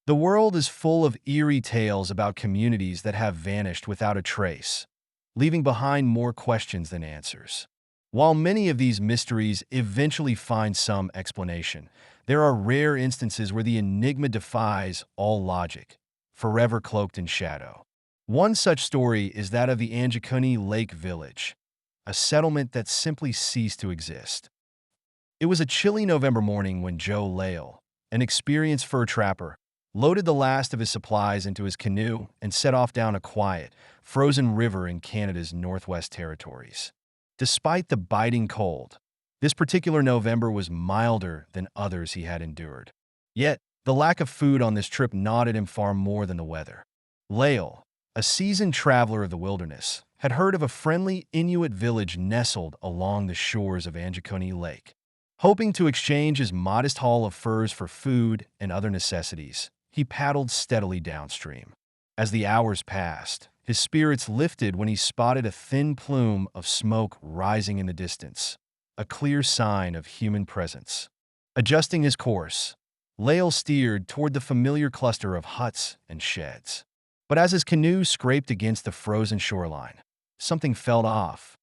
The world is full of eerie tales about communities that have vanished without a trace, leaving behind more questions than answers. While many of these mysteries eventually find some explanation, there are rare instances where the enigma defies all logic, forever cloaked in shadow. One such story is that of the Angekuni Lake Village, a settlement that simply ceased to exist. It was a chilly November morning when Joe Lale, an experienced fur trapper, loaded the last of his supplies into his canoe and set off down a quiet, frozen river in Canada's Northwest Territories. Despite the biting cold, this particular November was milder than others he had endured. Yet, the lack of food on this trip gnawed him far more than the weather. Lale, a seasoned traveler of the wilderness, had heard of a friendly Inuit village nestled along the shores of Angekuni Lake. Hoping to exchange his modest haul of furs for food and other necessities, he paddled steadily downstream. As the hours passed, his spirits lifted when he spotted a thin plume of smoke rising in the distance, a clear sign of human presence. Adjusting his course, Lale steered toward the familiar cluster of huts and sheds. But as his canoe scraped against the frozen shoreline, something felt off.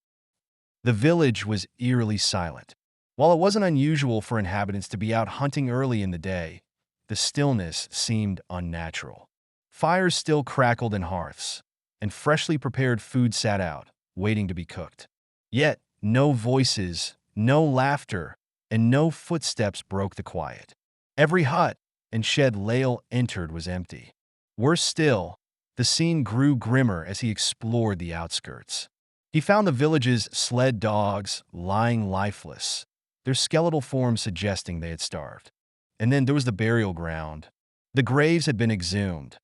The village was eerily silent. While it wasn't unusual for inhabitants to be out hunting early in the day, the stillness seemed unnatural. Fires still crackled in hearths, and freshly prepared food sat out, waiting to be cooked. Yet, no voices, no laughter, and no footsteps broke the quiet. Every hut and shed Lale entered was empty. Worse still, the scene grew grimmer as he explored the outskirts. He found the village's sled dogs lying lifeless, their skeletal forms suggesting they had starved. And then there was the burial ground. The graves had been exhumed.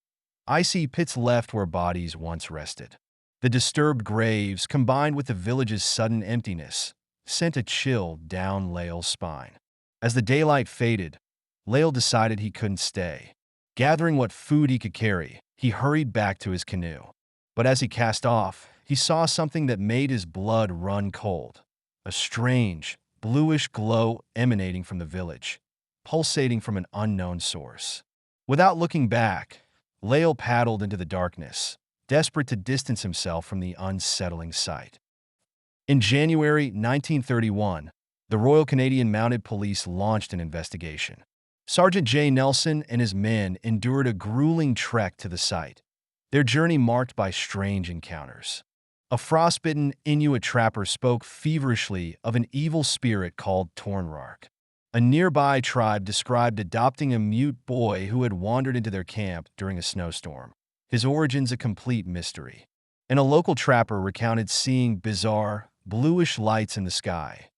Icy pits left where bodies once rested. The disturbed graves, combined with the village's sudden emptiness, sent a chill down Lale's spine. As the daylight faded, Lale decided he couldn't stay. Gathering what food he could carry, he hurried back to his canoe. But as he cast off, he saw something that made his blood run cold. A strange, bluish glow emanating from the village, pulsating from an unknown source. Without looking back, Lale paddled into the darkness, desperate to distance himself from the unsettling sight. In January 1931, the Royal Canadian Mounted Police launched an investigation. Sergeant J. Nelson and his men endured a grueling trek to the site, their journey marked by strange encounters. A frostbitten Inuit trapper spoke feverishly of an evil spirit called Tornrark. A nearby tribe described adopting a mute boy who had wandered into their camp during a snowstorm, his origins a complete mystery. And a local trapper recounted seeing bizarre, bluish lights in the sky,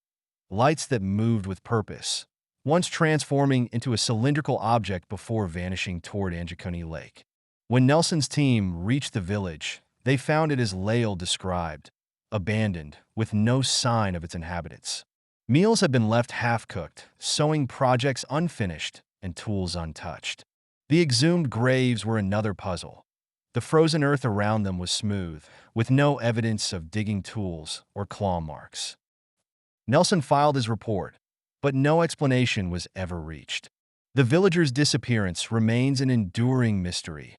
lights that moved with purpose, once transforming into a cylindrical object before vanishing toward Angekuni Lake. When Nelson's team reached the village, they found it as Lale described, abandoned, with no sign of its inhabitants. Meals had been left half-cooked, sewing projects unfinished, and tools untouched. The exhumed graves were another puzzle. The frozen earth around them was smooth, with no evidence of digging tools or claw marks. Nelson filed his report, but no explanation was ever reached. The villagers' disappearance remains an enduring mystery,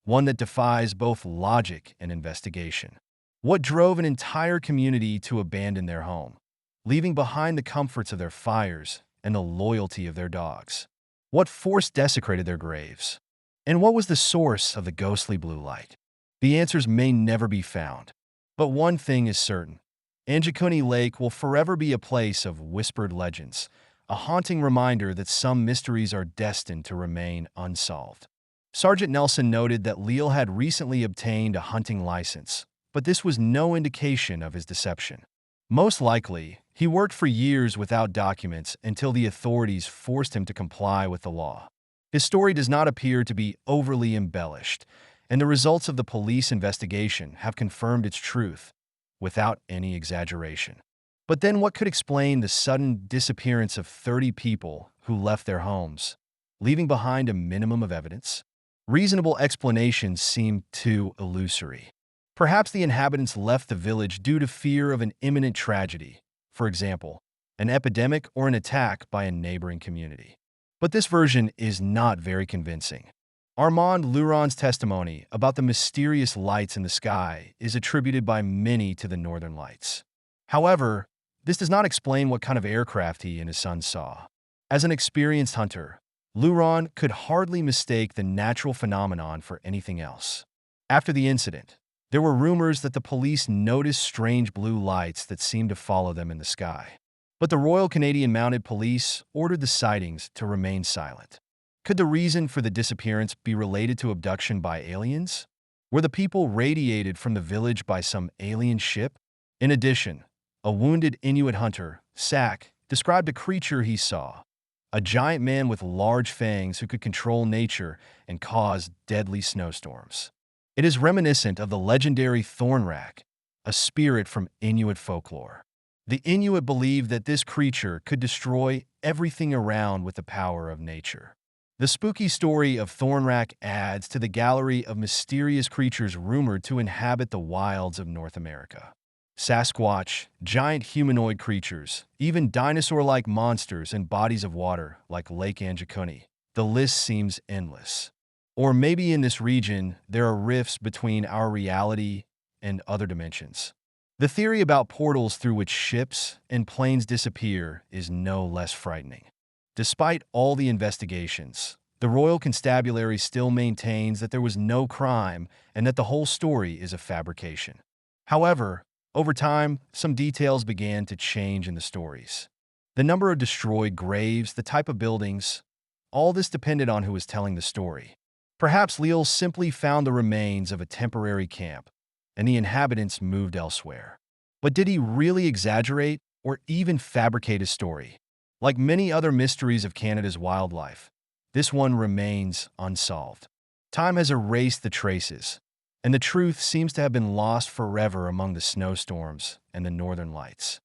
one that defies both logic and investigation. What drove an entire community to abandon their home, leaving behind the comforts of their fires and the loyalty of their dogs? What force desecrated their graves? And what was the source of the ghostly blue light? The answers may never be found. But one thing is certain. Angekuni Lake will forever be a place of whispered legends, a haunting reminder that some mysteries are destined to remain unsolved. Sergeant Nelson noted that Leal had recently obtained a hunting license, but this was no indication of his deception. Most likely, he worked for years without documents until the authorities forced him to comply with the law. His story does not appear to be overly embellished, and the results of the police investigation have confirmed its truth without any exaggeration. But then what could explain the sudden disappearance of 30 people who left their homes, leaving behind a minimum of evidence? Reasonable explanations seem too illusory. Perhaps the inhabitants left the village due to fear of an imminent tragedy, for example, an epidemic or an attack by a neighboring community. But this version is not very convincing. Armand Luron's testimony about the mysterious lights in the sky is attributed by many to the northern lights. However, this does not explain what kind of aircraft he and his son saw. As an experienced hunter, Luron could hardly mistake the natural phenomenon for anything else. After the incident, there were rumors that the police noticed strange blue lights that seemed to follow them in the sky. But the Royal Canadian Mounted Police ordered the sightings to remain silent. Could the reason for the disappearance be related to abduction by aliens? Were the people radiated from the village by some alien ship? In addition, a wounded Inuit hunter, Sack, described a creature he saw, a giant man with large fangs who could control nature and cause deadly snowstorms. It is reminiscent of the legendary Thornrack, a spirit from Inuit folklore. The Inuit believed that this creature could destroy everything around with the power of nature. The spooky story of Thornrack adds to the gallery of mysterious creatures rumored to inhabit the wilds of North America. Sasquatch, giant humanoid creatures, even dinosaur-like monsters in bodies of water like Lake Anjikuni. The list seems endless. Or maybe in this region, there are rifts between our reality and other dimensions. The theory about portals through which ships and planes disappear is no less frightening. Despite all the investigations, the Royal Constabulary still maintains that there was no crime and that the whole story is a fabrication. However, over time, some details began to change in the stories. The number of destroyed graves, the type of buildings, all this depended on who was telling the story. Perhaps Leal simply found the remains of a temporary camp, and the inhabitants moved elsewhere. But did he really exaggerate or even fabricate his story? Like many other mysteries of Canada's wildlife, this one remains unsolved. Time has erased the traces, and the truth seems to have been lost forever among the snowstorms and the northern lights.